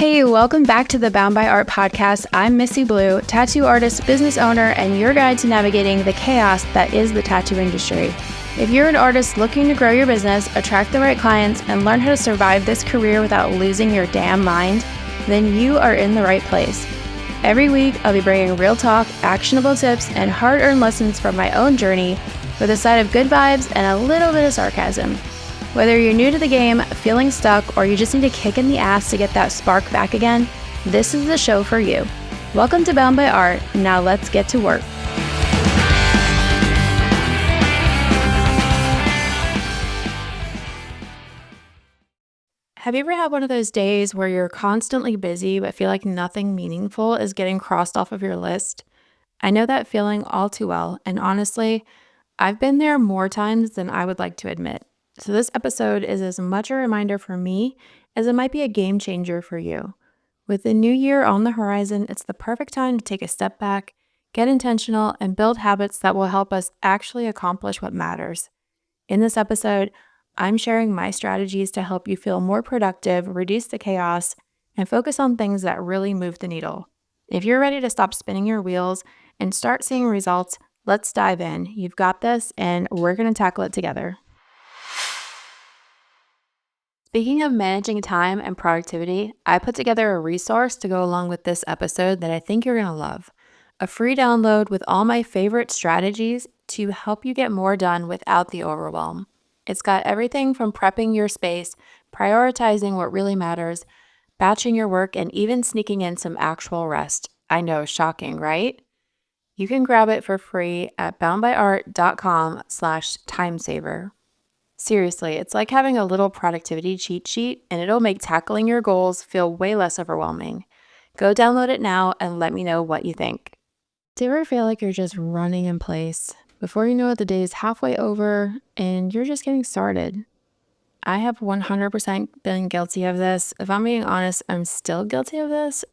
Hey, welcome back to the Bound by Art podcast. I'm Missi Blue, tattoo artist, business owner, and your guide to navigating the chaos that is the tattoo industry. If you're an artist looking to grow your business, attract the right clients, and learn how to survive this career without losing your damn mind, then you are in the right place. Every week, I'll be bringing real talk, actionable tips, and hard-earned lessons from my own journey with a side of good vibes and a little bit of sarcasm. Whether you're new to the game, feeling stuck, or you just need a kick in the ass to get that spark back again, this is the show for you. Welcome to Bound by Art. Now let's get to work. Have you ever had one of those days where you're constantly busy but feel like nothing meaningful is getting crossed off of your list? I know that feeling all too well, and honestly, I've been there more times than I would like to admit. So this episode is as much a reminder for me as it might be a game changer for you. With the new year on the horizon, it's the perfect time to take a step back, get intentional, and build habits that will help us actually accomplish what matters. In this episode, I'm sharing my strategies to help you feel more productive, reduce the chaos, and focus on things that really move the needle. If you're ready to stop spinning your wheels and start seeing results, let's dive in. You've got this, and we're going to tackle it together. Speaking of managing time and productivity, I put together a resource to go along with this episode that I think you're going to love. A free download with all my favorite strategies to help you get more done without the overwhelm. It's got everything from prepping your space, prioritizing what really matters, batching your work, and even sneaking in some actual rest. I know, shocking, right? You can grab it for free at boundbyart.com/timesaver. Seriously, it's like having a little productivity cheat sheet, and it'll make tackling your goals feel way less overwhelming. Go download it now and let me know what you think. Do you ever feel like you're just running in place? Before you know it, the day is halfway over and you're just getting started. I have 100% been guilty of this. If I'm being honest, I'm still guilty of this.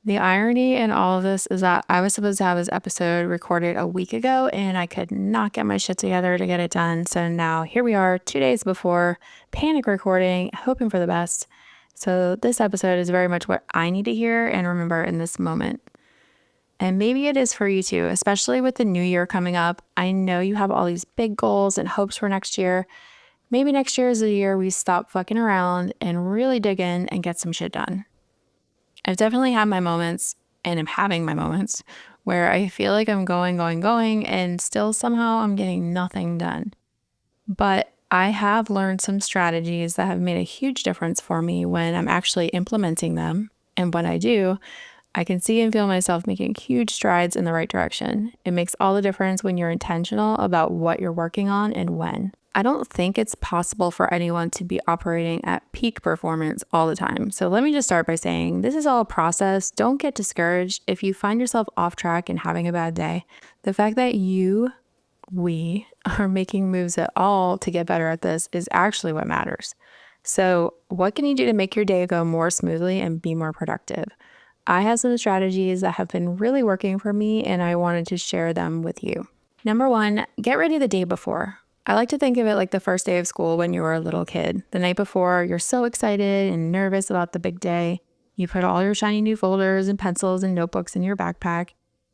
The irony in all of this is that I was supposed to have this episode recorded a week ago and I could not get my shit together to get it done. So now here we are 2 days before, panic recording, hoping for the best. So this episode is very much what I need to hear and remember in this moment. And maybe it is for you too, especially with the new year coming up. I know you have all these big goals and hopes for next year. Maybe next year is the year we stop fucking around and really dig in and get some shit done. I've definitely had my moments, and I'm having my moments, where I feel like I'm going, and still somehow I'm getting nothing done. But I have learned some strategies that have made a huge difference for me when I'm actually implementing them. And when I do, I can see and feel myself making huge strides in the right direction. It makes all the difference when you're intentional about what you're working on and when. I don't think it's possible for anyone to be operating at peak performance all the time. So let me just start by saying this is all a process. Don't get discouraged if you find yourself off track and having a bad day. The fact that we are making moves at all to get better at this is actually what matters. So what can you do to make your day go more smoothly and be more productive? I have some strategies that have been really working for me and I wanted to share them with you. Number 1, get ready the day before. I like to think of it like the first day of school when you were a little kid. The night before, you're so excited and nervous about the big day. You put all your shiny new folders and pencils and notebooks in your backpack.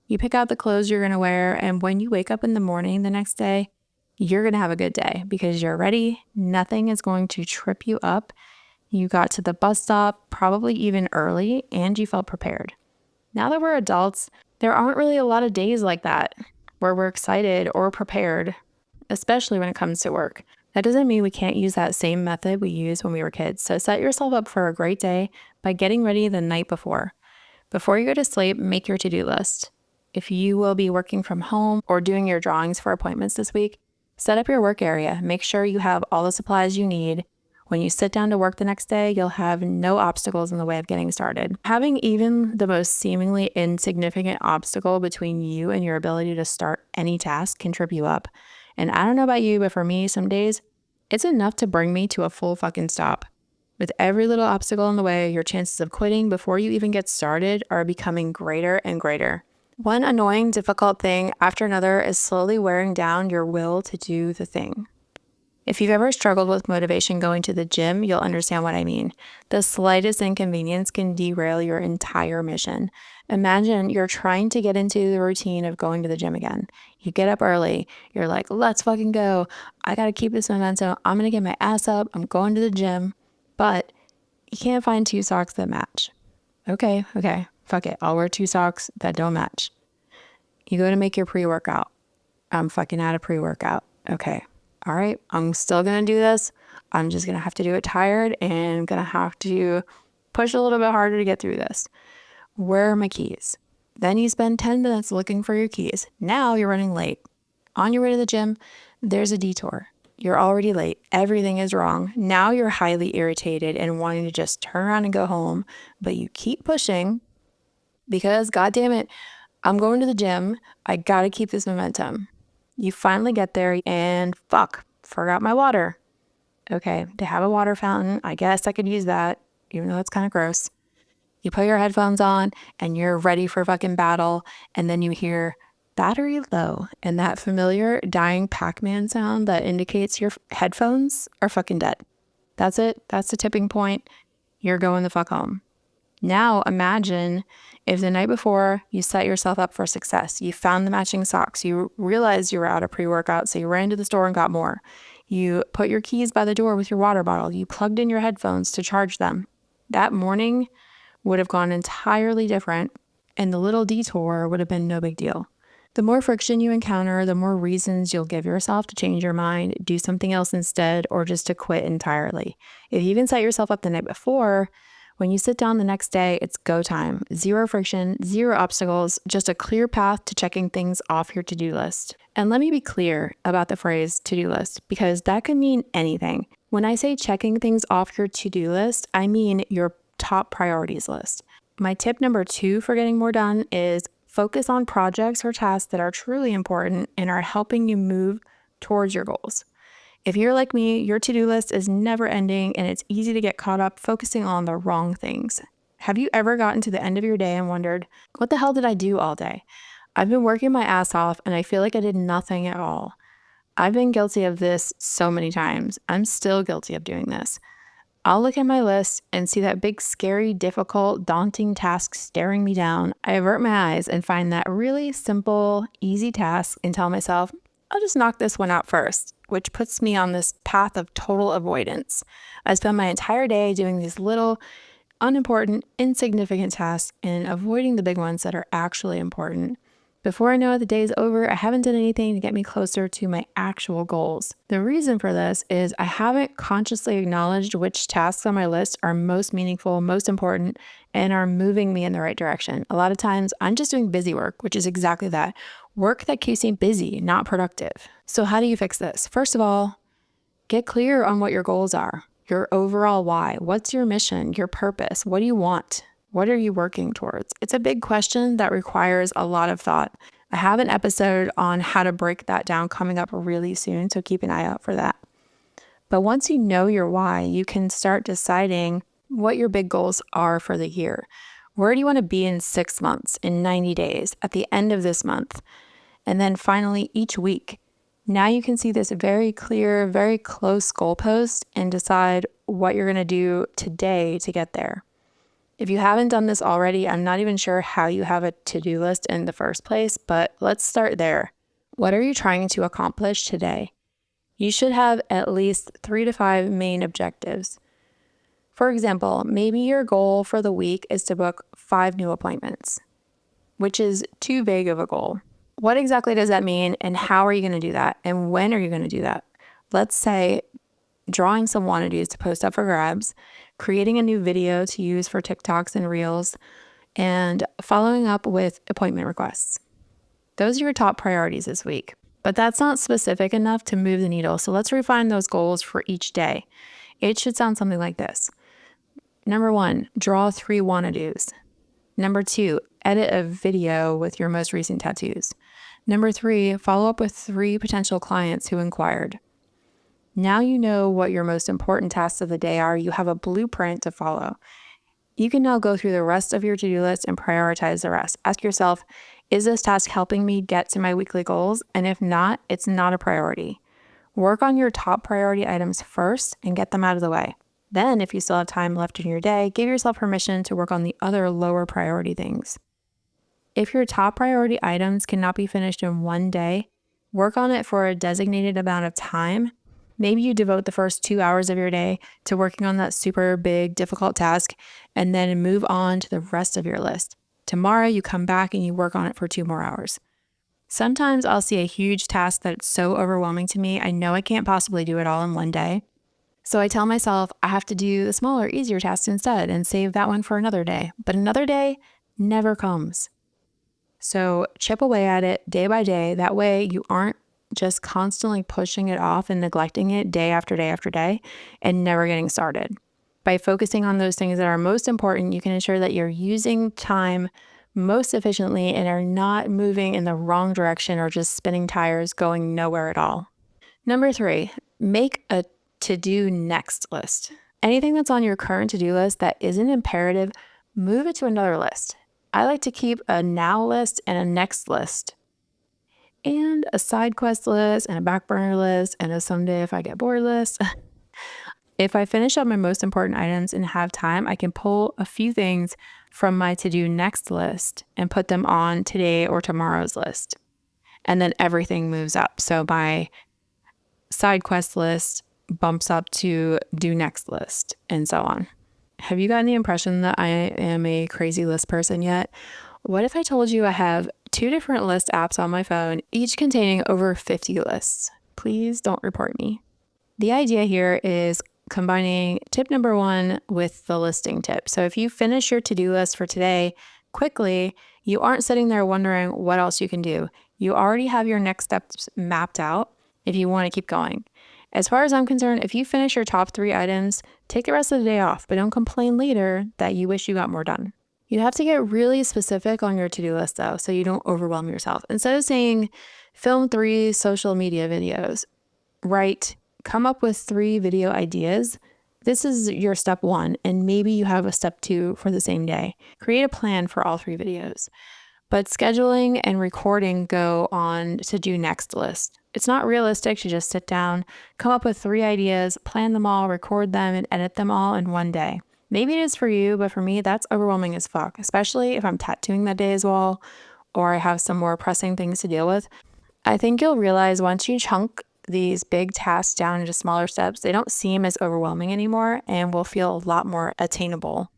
You pick out the clothes you're going to wear, and when you wake up in the morning the next day, you're going to have a good day because you're ready. Nothing is going to trip you up. You got to the bus stop, probably even early, and you felt prepared. Now that we're adults, there aren't really a lot of days like that where we're excited or prepared, especially when it comes to work. That doesn't mean we can't use that same method we used when we were kids. So set yourself up for a great day by getting ready the night before. Before you go to sleep, make your to-do list. If you will be working from home or doing your drawings for appointments this week, set up your work area. Make sure you have all the supplies you need. When you sit down to work the next day, you'll have no obstacles in the way of getting started. Having even the most seemingly insignificant obstacle between you and your ability to start any task can trip you up. And I don't know about you, but for me, some days, it's enough to bring me to a full fucking stop. With every little obstacle in the way, your chances of quitting before you even get started are becoming greater and greater. One annoying, difficult thing after another is slowly wearing down your will to do the thing. If you've ever struggled with motivation going to the gym, you'll understand what I mean. The slightest inconvenience can derail your entire mission. Imagine you're trying to get into the routine of going to the gym again. You get up early. You're like, let's fucking go. I got to keep this momentum. I'm going to get my ass up. I'm going to the gym. But you can't find two socks that match. Okay, fuck it. I'll wear two socks that don't match. You go to make your pre-workout. I'm fucking out of pre-workout. Okay. All right. I'm still going to do this. I'm just going to have to do it tired and going to have to push a little bit harder to get through this. Where are my keys? Then you spend 10 minutes looking for your keys. Now you're running late. On your way to the gym, there's a detour. You're already late. Everything is wrong. Now you're highly irritated and wanting to just turn around and go home, but you keep pushing because, God damn it, I'm going to the gym. I got to keep this momentum. You finally get there and fuck, forgot my water. Okay, they have a water fountain. I guess I could use that, even though it's kind of gross. You put your headphones on and you're ready for fucking battle. And then you hear battery low and that familiar dying Pac-Man sound that indicates your headphones are fucking dead. That's it. That's the tipping point. You're going the fuck home. Now imagine if the night before you set yourself up for success. You found the matching socks. You realized you were out of pre-workout, so you ran to the store and got more. You put your keys by the door with your water bottle. You plugged in your headphones to charge them. That morning would have gone entirely different, and the little detour would have been no big deal. The more friction you encounter, the more reasons you'll give yourself to change your mind, do something else instead, or just to quit entirely. If you even set yourself up the night before, when you sit down the next day, it's go time. Zero friction, zero obstacles, just a clear path to checking things off your to-do list. And let me be clear about the phrase to-do list, because that could mean anything. When I say checking things off your to-do list, I mean your top priorities list. My tip number 2 for getting more done is focus on projects or tasks that are truly important and are helping you move towards your goals. If you're like me, your to-do list is never ending and it's easy to get caught up focusing on the wrong things. Have you ever gotten to the end of your day and wondered, what the hell did I do all day? I've been working my ass off and I feel like I did nothing at all. I've been guilty of this so many times. I'm still guilty of doing this. I'll look at my list and see that big, scary, difficult, daunting task staring me down. I avert my eyes and find that really simple, easy task and tell myself, I'll just knock this one out first, which puts me on this path of total avoidance. I spend my entire day doing these little, unimportant, insignificant tasks and avoiding the big ones that are actually important. Before I know it, the day is over. I haven't done anything to get me closer to my actual goals. The reason for this is I haven't consciously acknowledged which tasks on my list are most meaningful, most important, and are moving me in the right direction. A lot of times I'm just doing busy work, which is exactly that. Work that keeps me busy, not productive. So how do you fix this? First of all, get clear on what your goals are, your overall why. What's your mission, your purpose? What do you want? What are you working towards? It's a big question that requires a lot of thought. I have an episode on how to break that down coming up really soon, so keep an eye out for that. But once you know your why, you can start deciding what your big goals are for the year. Where do you want to be in 6 months, in 90 days, at the end of this month? And then finally, each week. Now you can see this very clear, very close goalpost and decide what you're going to do today to get there. If you haven't done this already, I'm not even sure how you have a to-do list in the first place, but let's start there. What are you trying to accomplish today? You should have at least 3 to 5 main objectives. For example, maybe your goal for the week is to book 5 new appointments, which is too vague of a goal. What exactly does that mean, and how are you going to do that, and when are you going to do that? Let's say drawing some wannadies to post up for grabs, creating a new video to use for TikToks and Reels, and following up with appointment requests. Those are your top priorities this week. But that's not specific enough to move the needle, so let's refine those goals for each day. It should sound something like this. Number 1, draw 3 wannadoos. Number 2, edit a video with your most recent tattoos. Number 3, follow up with 3 potential clients who inquired. Now you know what your most important tasks of the day are. You have a blueprint to follow. You can now go through the rest of your to-do list and prioritize the rest. Ask yourself, is this task helping me get to my weekly goals? And if not, it's not a priority. Work on your top priority items first and get them out of the way. Then, if you still have time left in your day, give yourself permission to work on the other lower priority things. If your top priority items cannot be finished in one day, work on it for a designated amount of time. Maybe you devote the first 2 hours of your day to working on that super big, difficult task, and then move on to the rest of your list. Tomorrow, you come back and you work on it for 2 more hours. Sometimes I'll see a huge task that's so overwhelming to me, I know I can't possibly do it all in one day. So I tell myself I have to do the smaller, easier task instead and save that one for another day. But another day never comes. So chip away at it day by day. That way you aren't just constantly pushing it off and neglecting it day after day after day and never getting started. By focusing on those things that are most important, you can ensure that you're using time most efficiently and are not moving in the wrong direction or just spinning tires going nowhere at all. Number 3, make a to-do next list. Anything that's on your current to-do list that isn't imperative, move it to another list. I like to keep a now list and a next list, and a side quest list and a back burner list and a someday if I get bored list. If I finish up my most important items and have time, I can pull a few things from my to-do next list and put them on today or tomorrow's list. And then everything moves up. So my side quest list bumps up to do next list and so on. Have you gotten the impression that I am a crazy list person yet? What if I told you I have 2 different list apps on my phone, each containing over 50 lists? Please don't report me. The idea here is combining tip number 1 with the listing tip. So if you finish your to-do list for today quickly, you aren't sitting there wondering what else you can do. You already have your next steps mapped out if you want to keep going. As far as I'm concerned, if you finish your top 3 items, take the rest of the day off, but don't complain later that you wish you got more done. You have to get really specific on your to-do list though, so you don't overwhelm yourself. Instead of saying, film 3 social media videos, write, come up with 3 video ideas. This is your step 1, and maybe you have a step 2 for the same day. Create a plan for all 3 videos. But scheduling and recording go on to do next list. It's not realistic to just sit down, come up with 3 ideas, plan them all, record them, and edit them all in one day. Maybe it is for you, but for me, that's overwhelming as fuck, especially if I'm tattooing that day as well, or I have some more pressing things to deal with. I think you'll realize once you chunk these big tasks down into smaller steps, they don't seem as overwhelming anymore and will feel a lot more attainable.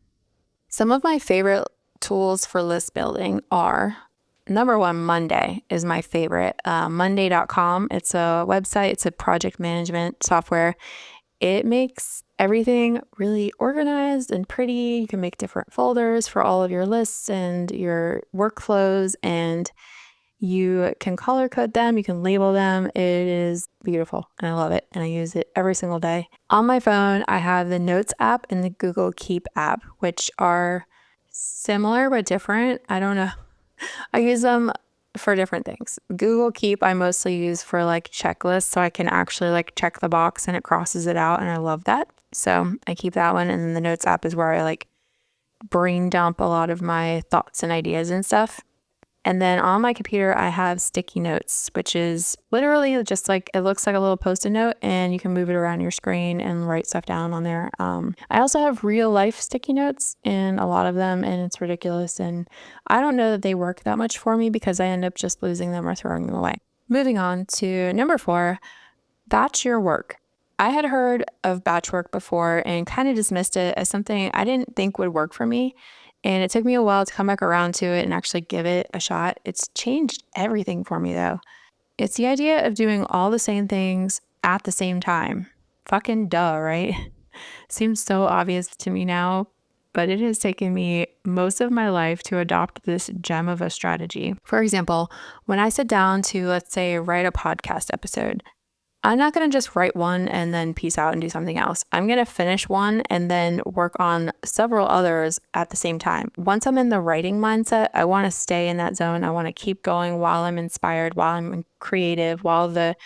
Some of my favorite tools for list building are, number 1, Monday is my favorite. Monday.com. It's a website. It's a project management software. It makes everything really organized and pretty. You can make different folders for all of your lists and your workflows, and you can color code them, you can label them. It is beautiful and I love it, and I use it every single day. On my phone, I have the Notes app and the Google Keep app, which are similar but different. I don't know. I use them for different things. Google Keep I mostly use for like checklists, so I can actually like check the box and it crosses it out, and I love that. So I keep that one, and then the Notes app is where I like brain dump a lot of my thoughts and ideas and stuff. And then on my computer, I have sticky notes, which is literally just like, it looks like a little Post-it note, and you can move it around your screen and write stuff down on there. I also have real life sticky notes in a lot of them, and it's ridiculous. And I don't know that they work that much for me because I end up just losing them or throwing them away. Moving on to number 4, batch your work. I had heard of batch work before and kind of dismissed it as something I didn't think would work for me. And it took me a while to come back around to it and actually give it a shot. It's changed everything for me though. It's the idea of doing all the same things at the same time. Fucking duh, right? Seems so obvious to me now, but it has taken me most of my life to adopt this gem of a strategy. For example, when I sit down to, let's say, write a podcast episode, I'm not going to just write one and then peace out and do something else. I'm going to finish one and then work on several others at the same time. Once I'm in the writing mindset, I want to stay in that zone. I want to keep going while I'm inspired, while I'm creative, while the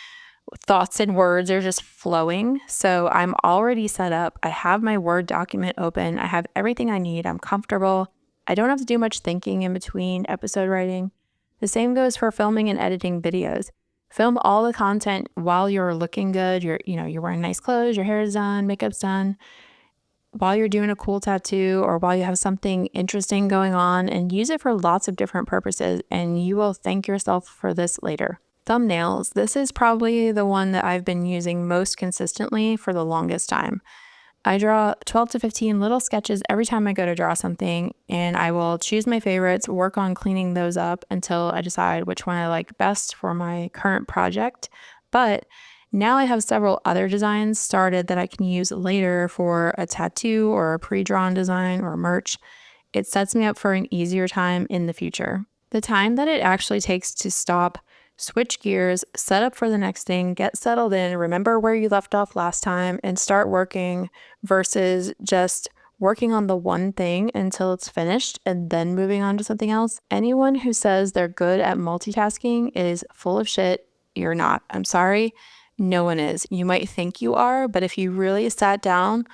thoughts and words are just flowing. So I'm already set up. I have my Word document open. I have everything I need. I'm comfortable. I don't have to do much thinking in between episode writing. The same goes for filming and editing videos. Film all the content while you're looking good. You're wearing nice clothes, your hair is done, makeup's done, while you're doing a cool tattoo or while you have something interesting going on, and use it for lots of different purposes, and you will thank yourself for this later. Thumbnails. This is probably the one that I've been using most consistently for the longest time. I draw 12 to 15 little sketches every time I go to draw something, and I will choose my favorites, work on cleaning those up until I decide which one I like best for my current project. But now I have several other designs started that I can use later for a tattoo or a pre-drawn design or merch. It sets me up for an easier time in the future. The time that it actually takes to stop, switch gears, set up for the next thing, get settled in, remember where you left off last time, and start working versus just working on the one thing until it's finished and then moving on to something else. Anyone who says they're good at multitasking is full of shit. You're not. I'm sorry. No one is. You might think you are, but if you really sat down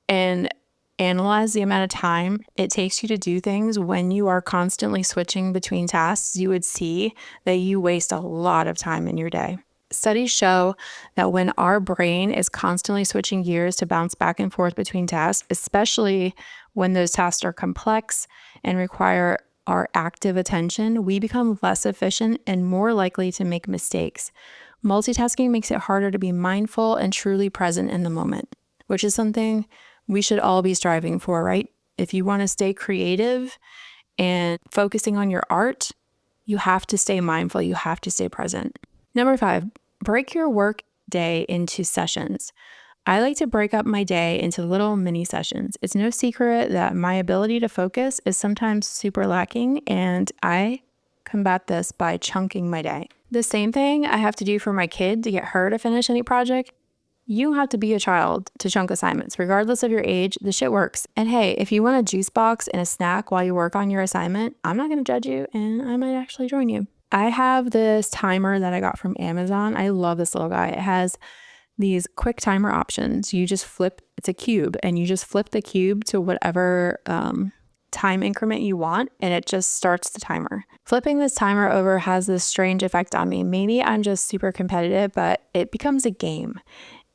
and analyze the amount of time it takes you to do things when you are constantly switching between tasks, you would see that you waste a lot of time in your day. Studies show that when our brain is constantly switching gears to bounce back and forth between tasks, especially when those tasks are complex and require our active attention, we become less efficient and more likely to make mistakes. Multitasking makes it harder to be mindful and truly present in the moment, which is something we should all be striving for, right? If you want to stay creative and focusing on your art, you have to stay mindful. You have to stay present. Number 5, break your work day into sessions. I like to break up my day into little mini sessions. It's no secret that my ability to focus is sometimes super lacking, and I combat this by chunking my day. The same thing I have to do for my kid to get her to finish any project. You have to be a child to chunk assignments. Regardless of your age, the shit works. And hey, if you want a juice box and a snack while you work on your assignment, I'm not going to judge you, and I might actually join you. I have this timer that I got from Amazon. I love this little guy. It has these quick timer options. You just flip, it's a cube, and you just flip the cube to whatever time increment you want, and it just starts the timer. Flipping this timer over has this strange effect on me. Maybe I'm just super competitive, but it becomes a game.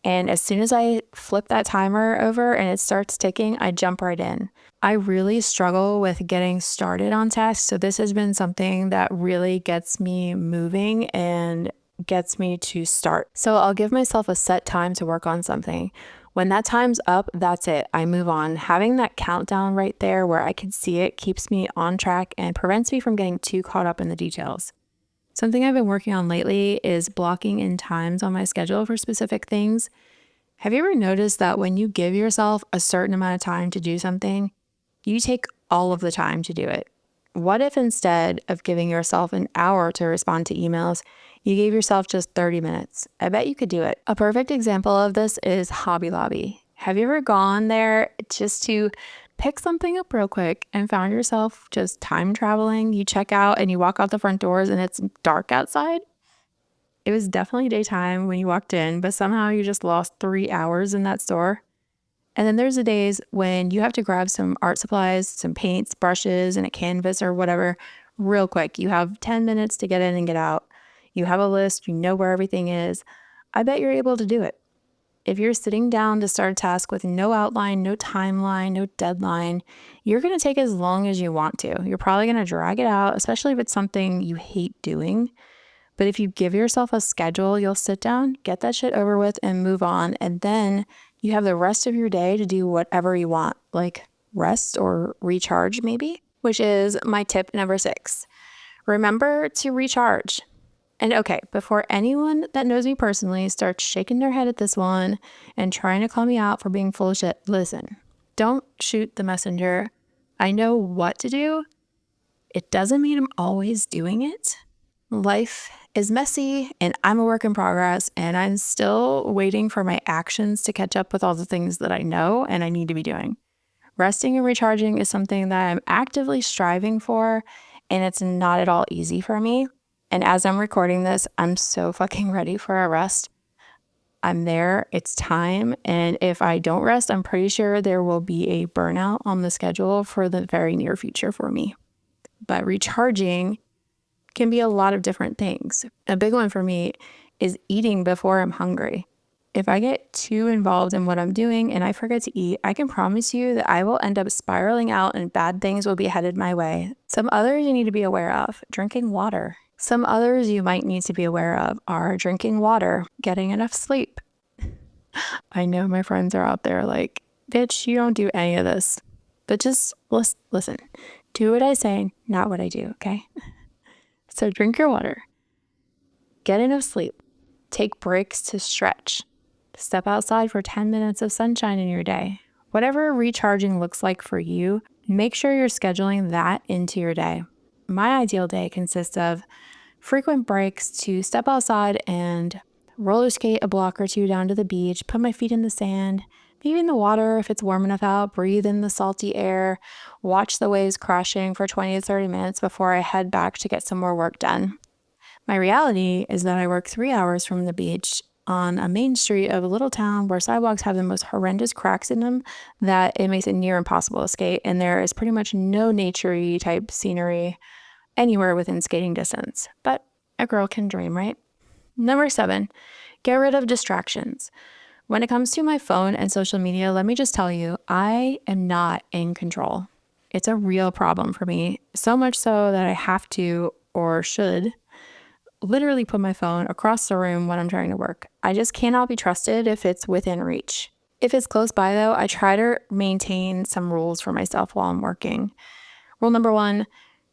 And as soon as I flip that timer over and it starts ticking, I jump right in. I really struggle with getting started on tasks, so this has been something that really gets me moving and gets me to start. So I'll give myself a set time to work on something. When that time's up, that's it. I move on. Having that countdown right there where I can see it keeps me on track and prevents me from getting too caught up in the details. Something I've been working on lately is blocking in times on my schedule for specific things. Have you ever noticed that when you give yourself a certain amount of time to do something, you take all of the time to do it? What if instead of giving yourself an hour to respond to emails, you gave yourself just 30 minutes? I bet you could do it. A perfect example of this is Hobby Lobby. Have you ever gone there just to pick something up real quick and found yourself just time traveling? You check out and you walk out the front doors and it's dark outside. It was definitely daytime when you walked in, but somehow you just lost 3 hours in that store. And then there's the days when you have to grab some art supplies, some paints, brushes, and a canvas or whatever real quick. You have 10 minutes to get in and get out. You have a list, you know where everything is. I bet you're able to do it. If you're sitting down to start a task with no outline, no timeline, no deadline, you're going to take as long as you want to. You're probably going to drag it out, especially if it's something you hate doing. But if you give yourself a schedule, you'll sit down, get that shit over with, and move on. And then you have the rest of your day to do whatever you want, like rest or recharge maybe, which is my tip number 6. Remember to recharge. And okay, before anyone that knows me personally starts shaking their head at this one and trying to call me out for being full of shit, listen, don't shoot the messenger. I know what to do. It doesn't mean I'm always doing it. Life is messy and I'm a work in progress, and I'm still waiting for my actions to catch up with all the things that I know and I need to be doing. Resting and recharging is something that I'm actively striving for, and it's not at all easy for me. And as I'm recording this, I'm so fucking ready for a rest. I'm there, it's time, and if I don't rest, I'm pretty sure there will be a burnout on the schedule for the very near future for me. But recharging can be a lot of different things. A big one for me is eating before I'm hungry. If I get too involved in what I'm doing and I forget to eat, I can promise you that I will end up spiraling out and bad things will be headed my way. Some others you need to be aware of: drinking water. Some others you might need to be aware of are drinking water, getting enough sleep. I know my friends are out there like, bitch, you don't do any of this. But just listen, do what I say, not what I do, okay? So drink your water, get enough sleep, take breaks to stretch, step outside for 10 minutes of sunshine in your day. Whatever recharging looks like for you, make sure you're scheduling that into your day. My ideal day consists of frequent breaks to step outside and roller skate a block or two down to the beach, put my feet in the sand, maybe in the water if it's warm enough out, breathe in the salty air, watch the waves crashing for 20 to 30 minutes before I head back to get some more work done. My reality is that I work 3 hours from the beach on a main street of a little town where sidewalks have the most horrendous cracks in them that it makes it near impossible to skate, and there is pretty much no nature-y type scenery anywhere within skating distance. But a girl can dream, right? Number 7, get rid of distractions. When it comes to my phone and social media, let me just tell you, I am not in control. It's a real problem for me, so much so that I have to, or should, literally put my phone across the room when I'm trying to work. I just cannot be trusted if it's within reach. If it's close by, though, I try to maintain some rules for myself while I'm working. Rule number 1,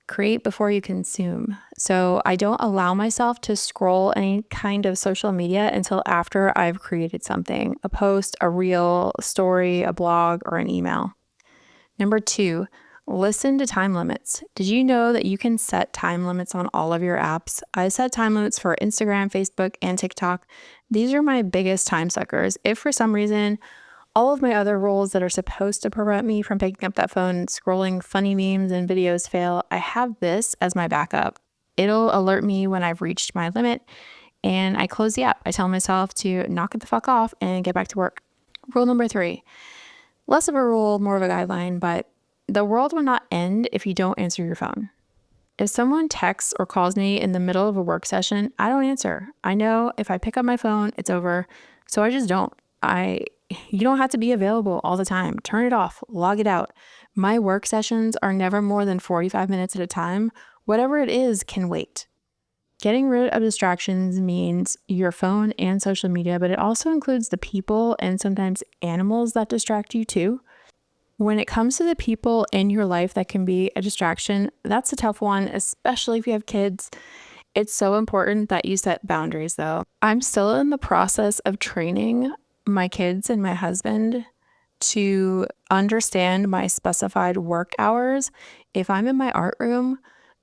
create before you consume. So I don't allow myself to scroll any kind of social media until after I've created something: a post, a reel, a story, a blog, or an email. Number 2, listen to time limits. Did you know that you can set time limits on all of your apps? I set time limits for Instagram, Facebook, and TikTok. These are my biggest time suckers. If for some reason all of my other rules that are supposed to prevent me from picking up that phone and scrolling funny memes and videos fail, I have this as my backup. It'll alert me when I've reached my limit and I close the app. I tell myself to knock it the fuck off and get back to work. Rule number 3, less of a rule, more of a guideline, but the world will not end if you don't answer your phone. If someone texts or calls me in the middle of a work session, I don't answer. I know if I pick up my phone, it's over. So I just don't. You don't have to be available all the time. Turn it off, log it out. My work sessions are never more than 45 minutes at a time. Whatever it is can wait. Getting rid of distractions means your phone and social media, but it also includes the people and sometimes animals that distract you too. When it comes to the people in your life that can be a distraction, that's a tough one, especially if you have kids. It's so important that you set boundaries, though. I'm still in the process of training my kids and my husband to understand my specified work hours. If I'm in my art room,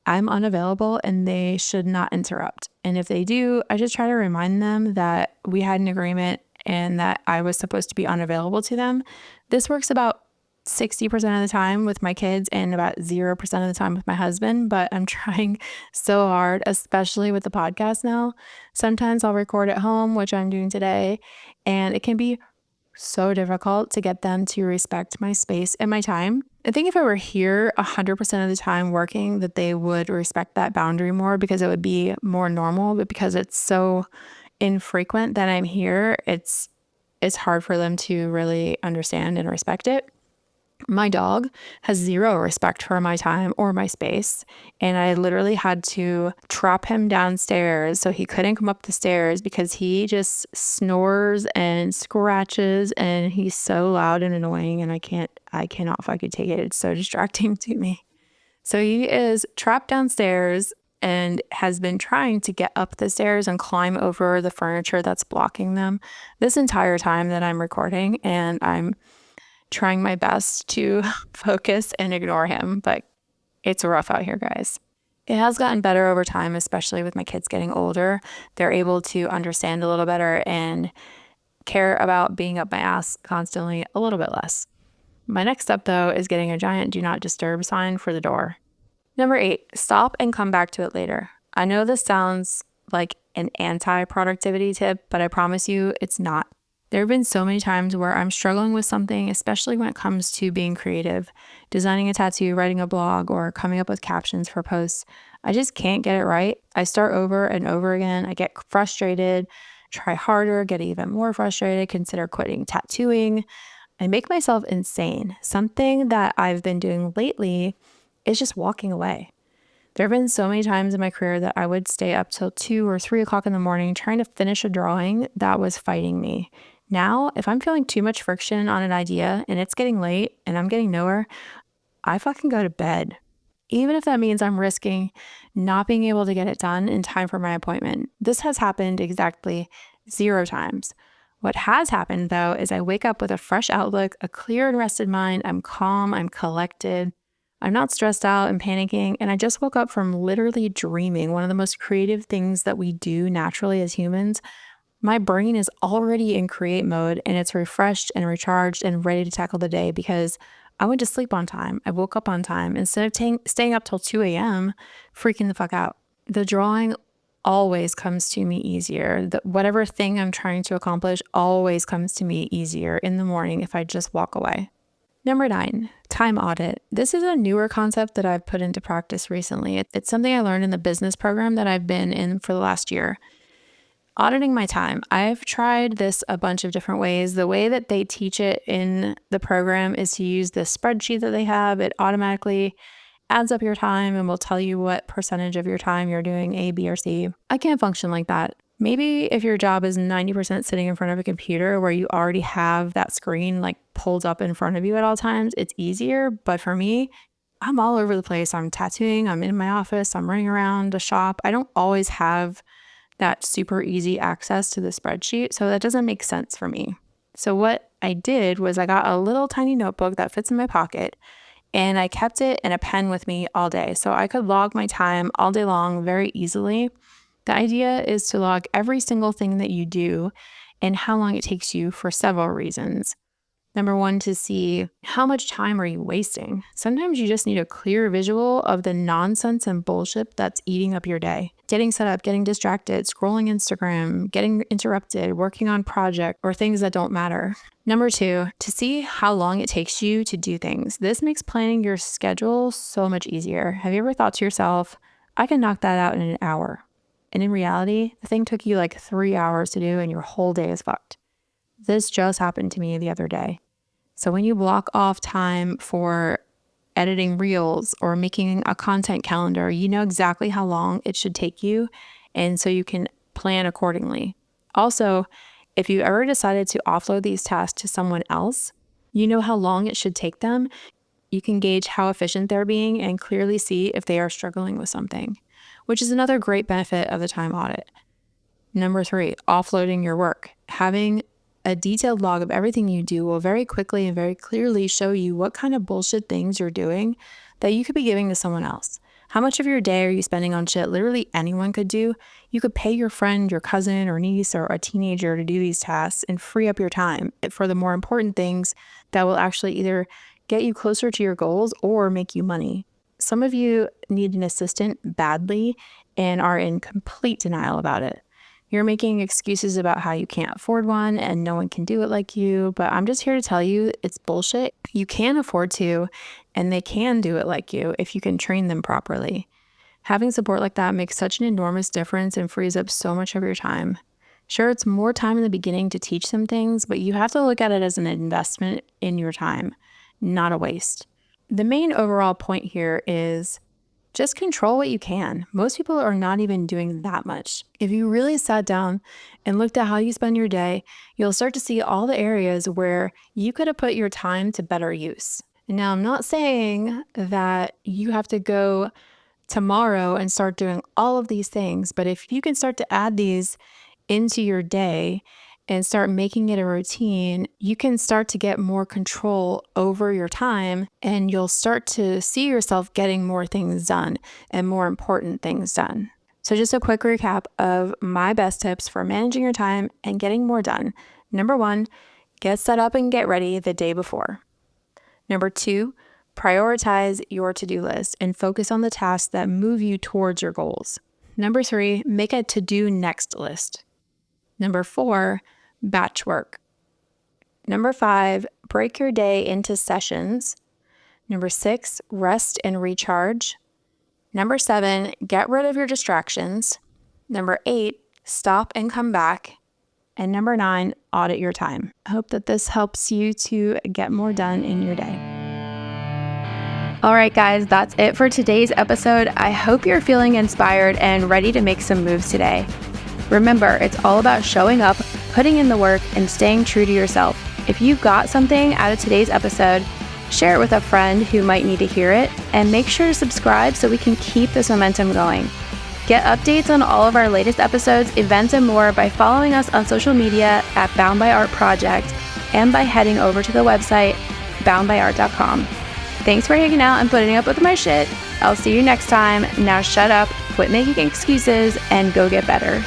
I'm unavailable and they should not interrupt. And if they do, I just try to remind them that we had an agreement and that I was supposed to be unavailable to them. This works about 60% of the time with my kids and about 0% of the time with my husband, but I'm trying so hard, especially with the podcast now. Sometimes I'll record at home, which I'm doing today, and it can be so difficult to get them to respect my space and my time. I think if I were here 100% of the time working, that they would respect that boundary more because it would be more normal, but because it's so infrequent that I'm here, it's hard for them to really understand and respect it. My dog has zero respect for my time or my space, and I literally had to trap him downstairs so he couldn't come up the stairs because he just snores and scratches and he's so loud and annoying, and I cannot fucking take it. It's so distracting to me. So he is trapped downstairs and has been trying to get up the stairs and climb over the furniture that's blocking them this entire time that I'm recording, and I'm trying my best to focus and ignore him, but it's rough out here, guys. It has gotten better over time, especially with my kids getting older. They're able to understand a little better and care about being up my ass constantly a little bit less. My next step, though, is getting a giant do not disturb sign for the door. Number 8, stop and come back to it later. I know this sounds like an anti-productivity tip, but I promise you it's not. There have been so many times where I'm struggling with something, especially when it comes to being creative, designing a tattoo, writing a blog, or coming up with captions for posts. I just can't get it right. I start over and over again. I get frustrated, try harder, get even more frustrated, consider quitting tattooing. I make myself insane. Something that I've been doing lately is just walking away. There have been so many times in my career that I would stay up till 2 or 3 o'clock in the morning trying to finish a drawing that was fighting me. Now, if I'm feeling too much friction on an idea and it's getting late and I'm getting nowhere, I fucking go to bed. Even if that means I'm risking not being able to get it done in time for my appointment. This has happened exactly 0 times. What has happened, though, is I wake up with a fresh outlook, a clear and rested mind. I'm calm, I'm collected, I'm not stressed out and panicking. And I just woke up from literally dreaming, one of the most creative things that we do naturally as humans. My brain is already in create mode and it's refreshed and recharged and ready to tackle the day because I went to sleep on time. I woke up on time instead of staying up till 2 a.m., freaking the fuck out. The drawing always comes to me easier. Whatever thing I'm trying to accomplish always comes to me easier in the morning if I just walk away. Number 9, time audit. This is a newer concept that I've put into practice recently. It's something I learned in the business program that I've been in for the last year. Auditing my time. I've tried this a bunch of different ways. The way that they teach it in the program is to use this spreadsheet that they have. It automatically adds up your time and will tell you what percentage of your time you're doing A, B, or C. I can't function like that. Maybe if your job is 90% sitting in front of a computer where you already have that screen like pulled up in front of you at all times, it's easier. But for me, I'm all over the place. I'm tattooing, I'm in my office, I'm running around the shop. I don't always have that super easy access to the spreadsheet. So that doesn't make sense for me. So what I did was I got a little tiny notebook that fits in my pocket and I kept it in a pen with me all day. So I could log my time all day long very easily. The idea is to log every single thing that you do and how long it takes you for several reasons. Number 1, to see how much time are you wasting. Sometimes you just need a clear visual of the nonsense and bullshit that's eating up your day. Getting set up, getting distracted, scrolling Instagram, getting interrupted, working on projects or things that don't matter. Number 2, to see how long it takes you to do things. This makes planning your schedule so much easier. Have you ever thought to yourself, I can knock that out in an hour? And in reality, the thing took you like 3 hours to do and your whole day is fucked. This just happened to me the other day. So when you block off time for editing reels or making a content calendar, you know exactly how long it should take you. And so you can plan accordingly. Also, if you ever decided to offload these tasks to someone else, you know how long it should take them. You can gauge how efficient they're being and clearly see if they are struggling with something, which is another great benefit of the time audit. Number 3, offloading your work. Having a detailed log of everything you do will very quickly and very clearly show you what kind of bullshit things you're doing that you could be giving to someone else. How much of your day are you spending on shit literally anyone could do? You could pay your friend, your cousin or niece or a teenager to do these tasks and free up your time for the more important things that will actually either get you closer to your goals or make you money. Some of you need an assistant badly and are in complete denial about it. You're making excuses about how you can't afford one and no one can do it like you, but I'm just here to tell you it's bullshit. You can afford to, and they can do it like you if you can train them properly. Having support like that makes such an enormous difference and frees up so much of your time. Sure, it's more time in the beginning to teach them things, but you have to look at it as an investment in your time, not a waste. The main overall point here is just control what you can. Most people are not even doing that much. If you really sat down and looked at how you spend your day, you'll start to see all the areas where you could have put your time to better use. Now, I'm not saying that you have to go tomorrow and start doing all of these things, but if you can start to add these into your day and start making it a routine, you can start to get more control over your time and you'll start to see yourself getting more things done and more important things done. So just a quick recap of my best tips for managing your time and getting more done. Number 1, get set up and get ready the day before. Number 2, prioritize your to-do list and focus on the tasks that move you towards your goals. Number 3, make a to-do next list. Number 4, batch work. Number 5, break your day into sessions. Number 6, rest and recharge. Number 7, get rid of your distractions. Number 8, stop and come back. And number 9, audit your time. I hope that this helps you to get more done in your day. All right, guys, that's it for today's episode. I hope you're feeling inspired and ready to make some moves today. Remember, it's all about showing up, putting in the work, and staying true to yourself. If you got something out of today's episode, share it with a friend who might need to hear it, and make sure to subscribe so we can keep this momentum going. Get updates on all of our latest episodes, events, and more by following us on social media at Bound by Art Project and by heading over to the website boundbyart.com. Thanks for hanging out and putting up with my shit. I'll see you next time. Now shut up, quit making excuses, and go get better.